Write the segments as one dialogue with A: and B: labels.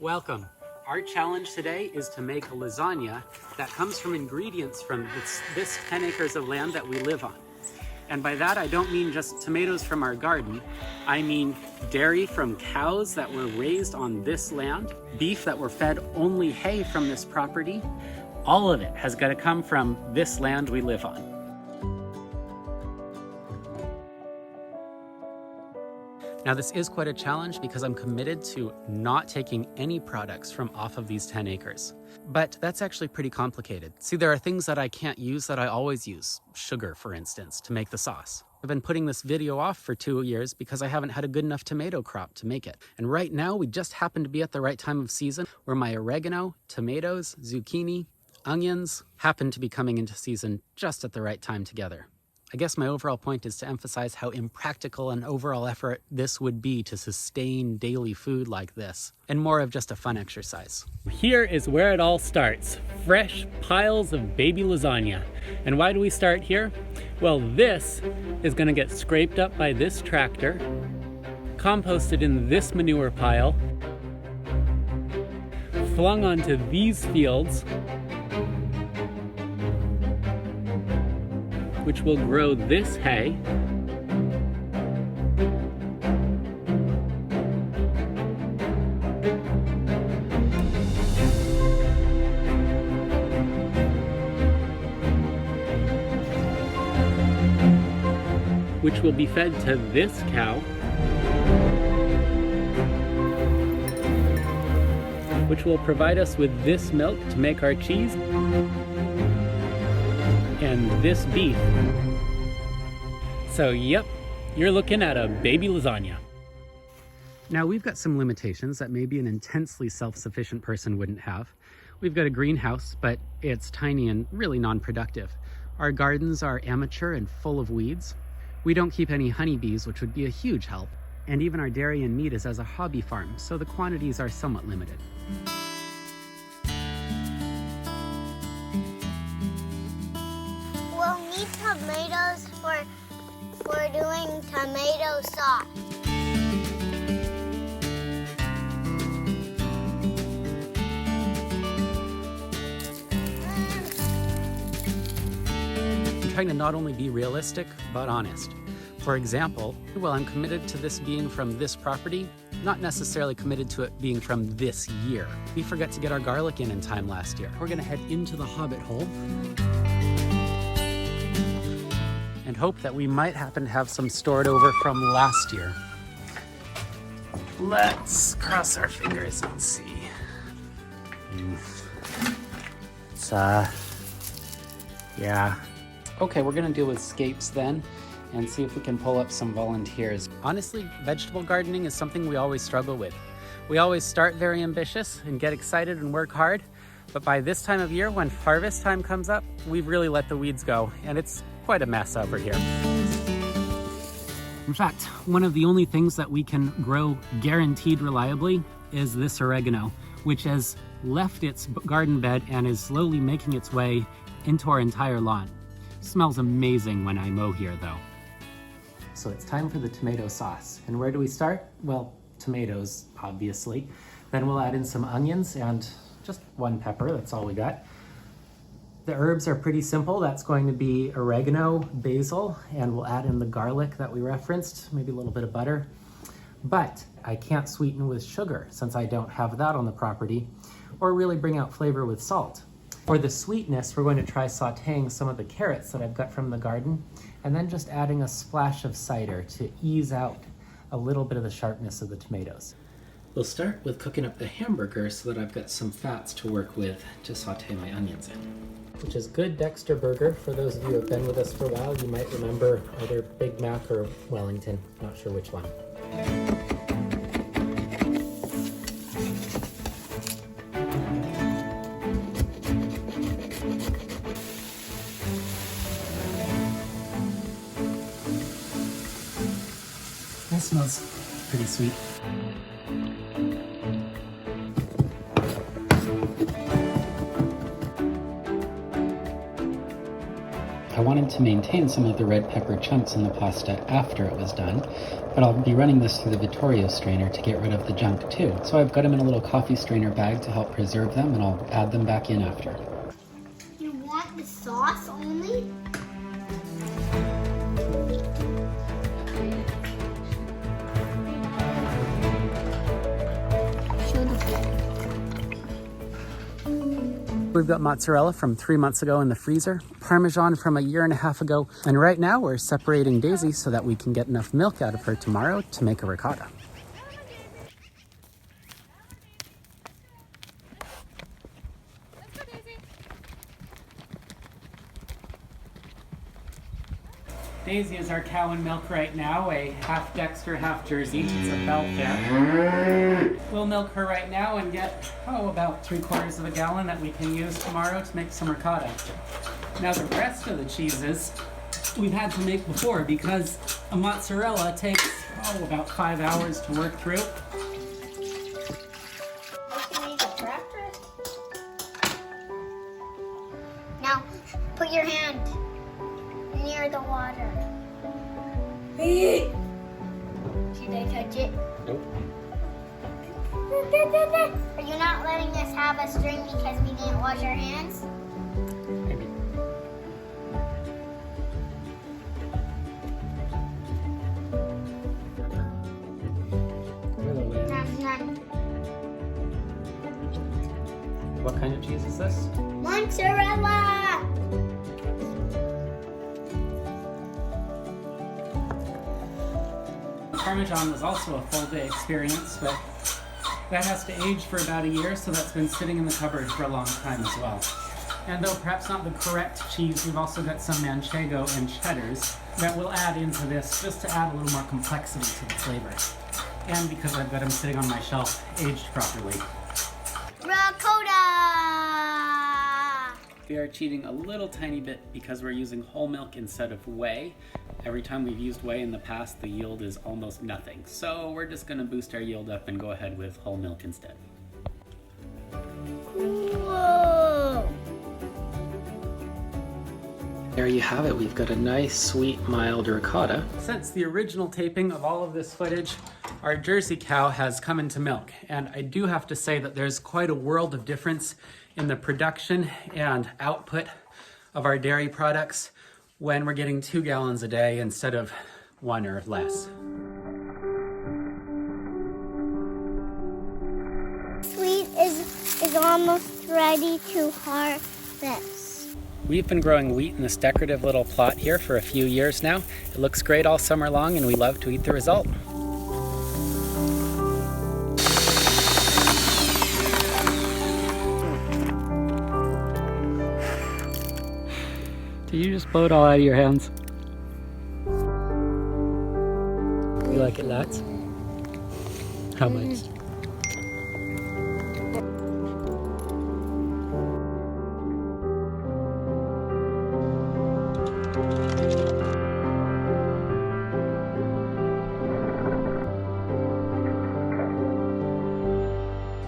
A: Welcome. Our challenge today is to make a lasagna that comes from ingredients from this 10 acres of land that we live on. And by that, I don't mean just tomatoes from our garden. I mean dairy from cows that were raised on this land, beef that were fed only hay from this property. All of it has got to come from this land we live on. Now this is quite a challenge because I'm committed to not taking any products from off of these 10 acres. But that's actually pretty complicated. See, there are things that I can't use that I always use. Sugar, for instance, to make the sauce. I've been putting this video off for 2 years because I haven't had a good enough tomato crop to make it. And right now we just happen to be at the right time of season where my oregano, tomatoes, zucchini, onions happen to be coming into season just at the right time together. I guess my overall point is to emphasize how impractical an overall effort this would be to sustain daily food like this, and more of just a fun exercise. Here is where it all starts. Fresh piles of baby lasagna. And why do we start here? Well, this is gonna get scraped up by this tractor, composted in this manure pile, flung onto these fields, which will grow this hay, which will be fed to this cow, which will provide us with this milk to make our cheese, and this beef. So yep, you're looking at a baby lasagna. Now we've got some limitations that maybe an intensely self-sufficient person wouldn't have. We've got a greenhouse, but it's tiny and really non-productive. Our gardens are amateur and full of weeds. We don't keep any honeybees, which would be a huge help. And even our dairy and meat is as a hobby farm, so the quantities are somewhat limited.
B: We'll need tomatoes for doing tomato sauce.
A: I'm trying to not only be realistic, but honest. For example, well, I'm committed to this being from this property, not necessarily committed to it being from this year. We forgot to get our garlic in time last year. We're gonna head into the hobbit hole and hope that we might happen to have some stored over from last year. Let's cross our fingers and see. It's, yeah. Okay, we're gonna deal with scapes then and see if we can pull up some volunteers. Honestly, vegetable gardening is something we always struggle with. We always start very ambitious and get excited and work hard, but by this time of year, when harvest time comes up, we've really let the weeds go, and it's quite a mess over here. In fact, one of the only things that we can grow guaranteed reliably is this oregano, which has left its garden bed and is slowly making its way into our entire lawn. Smells amazing when I mow here though. So it's time for the tomato sauce. And where do we start? Well, tomatoes, obviously. Then we'll add in some onions and just one pepper, that's all we got. The herbs are pretty simple. That's going to be oregano, basil, and we'll add in the garlic that we referenced, maybe a little bit of butter. But I can't sweeten with sugar since I don't have that on the property, or really bring out flavor with salt. For the sweetness, we're going to try sauteing some of the carrots that I've got from the garden, and then just adding a splash of cider to ease out a little bit of the sharpness of the tomatoes. We'll start with cooking up the hamburger so that I've got some fats to work with to saute my onions in. Which is good Dexter burger. For those of you who have been with us for a while, you might remember either Big Mac or Wellington, not sure which one. That smells pretty sweet. wanted to maintain some of the red pepper chunks in the pasta after it was done, but I'll be running this through the Vittorio strainer to get rid of the junk too. So I've got them in a little coffee strainer bag to help preserve them, and I'll add them back in after.
B: You want the sauce only?
A: We've got mozzarella from 3 months ago in the freezer, Parmesan from a year and a half ago, and right now we're separating Daisy so that we can get enough milk out of her tomorrow to make a ricotta. Daisy is our cow in milk right now, a half Dexter, half Jersey. It's a belt there. We'll milk her right now and get, about 3/4 of a gallon that we can use tomorrow to make some ricotta. Now the rest of the cheeses we've had to make before because a mozzarella takes, about 5 hours to work through.
B: Now, put your hand near the water. Should I touch it?
A: Nope.
B: Are you not letting us have a string because we didn't wash our hands?
A: Maybe.
B: None.
A: What kind of cheese is this?
B: Mozzarella!
A: Parmesan was also a full day experience, but that has to age for about a year, so that's been sitting in the cupboard for a long time as well. And though perhaps not the correct cheese, we've also got some manchego and cheddars that we'll add into this just to add a little more complexity to the flavor. And because I've got them sitting on my shelf, aged properly.
B: Ricotta!
A: We are cheating a little tiny bit because we're using whole milk instead of whey. Every time we've used whey in the past, the yield is almost nothing. So we're just gonna boost our yield up and go ahead with whole milk instead.
B: Whoa!
A: There you have it. We've got a nice, sweet, mild ricotta. Since the original taping of all of this footage, our Jersey cow has come into milk. And I do have to say that there's quite a world of difference in the production and output of our dairy products when we're getting 2 gallons a day instead of 1 or less.
B: Sweet is almost ready to harvest.
A: We've been growing wheat in this decorative little plot here for a few years now. It looks great all summer long and we love to eat the result. Did you just blow it all out of your hands? You like it lots? How much?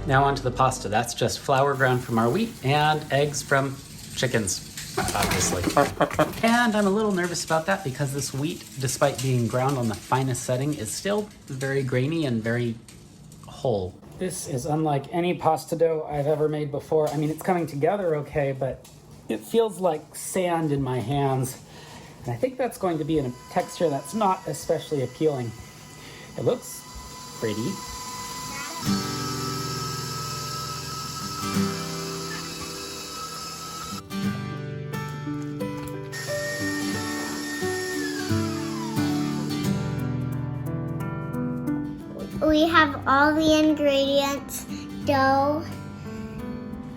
A: Now onto the pasta. That's just flour ground from our wheat and eggs from chickens, obviously. And I'm a little nervous about that because this wheat, despite being ground on the finest setting, is still very grainy and very whole. This is unlike any pasta dough I've ever made before. I mean, it's coming together okay, but it feels like sand in my hands. And I think that's going to be in a texture that's not especially appealing. It looks pretty.
B: We have all the ingredients: dough,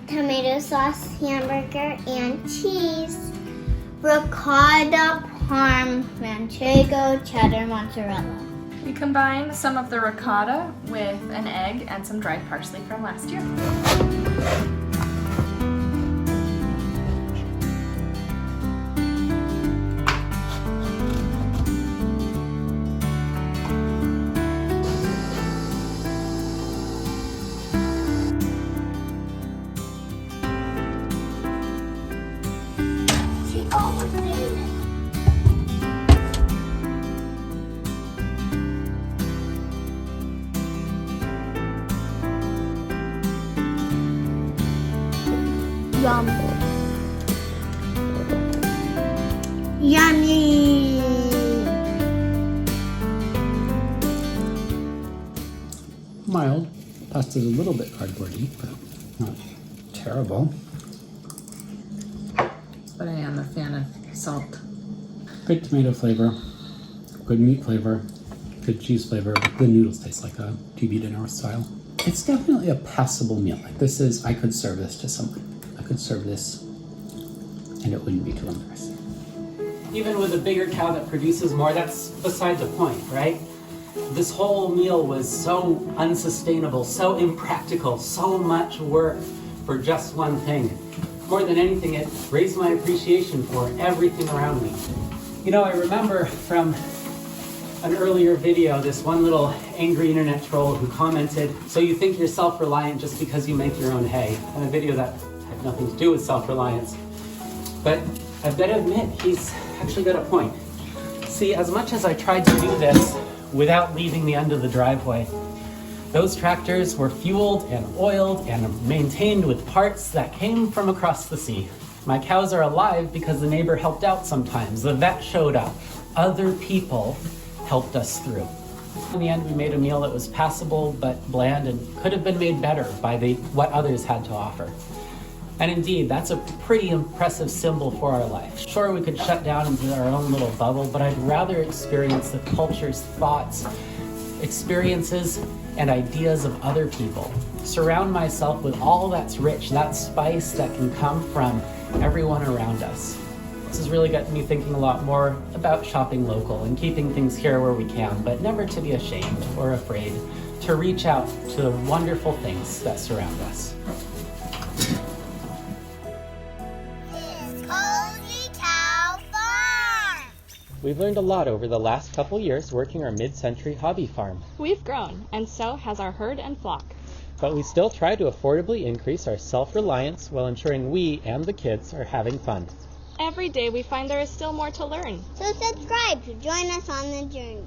B: tomato sauce, hamburger, and cheese. Ricotta, parm, manchego, cheddar, mozzarella.
C: We combined some of the ricotta with an egg and some dried parsley from last year.
B: She almost made it. Yum. Yummy.
A: Mild. Pasta's a little bit cardboardy, but not terrible.
C: But I am a fan of salt.
A: Good tomato flavor, good meat flavor, good cheese flavor. The noodles taste like a TV dinner style. It's definitely a passable meal. Like this is, I could serve this to someone. I could serve this and it wouldn't be too embarrassing. Even with a bigger cow that produces more, that's beside the point, right? This whole meal was so unsustainable, so impractical, so much work for just one thing. More than anything, it raised my appreciation for everything around me. You know, I remember from an earlier video, this one little angry internet troll who commented, "So you think you're self-reliant just because you make your own hay?" And a video that had nothing to do with self-reliance. But I've got to admit, he's actually got a point. See, as much as I tried to do this without leaving the end of the driveway, those tractors were fueled and oiled and maintained with parts that came from across the sea. My cows are alive because the neighbor helped out sometimes. The vet showed up. Other people helped us through. In the end, we made a meal that was passable but bland and could have been made better by what others had to offer. And indeed, that's a pretty impressive symbol for our life. Sure, we could shut down into our own little bubble, but I'd rather experience the cultures, thoughts, experiences, and ideas of other people. Surround myself with all that's rich, that spice that can come from everyone around us. This has really got me thinking a lot more about shopping local and keeping things here where we can, but never to be ashamed or afraid to reach out to the wonderful things that surround us.
B: Cozy Cow Farm.
A: We've learned a lot over the last couple years working our mid-century hobby farm,
D: We've grown, and so has our herd and flock.
A: but we still try to affordably increase our self-reliance while ensuring we and the kids are having fun.
D: Every day we find there is still more to learn.
B: So subscribe to join us on the journey.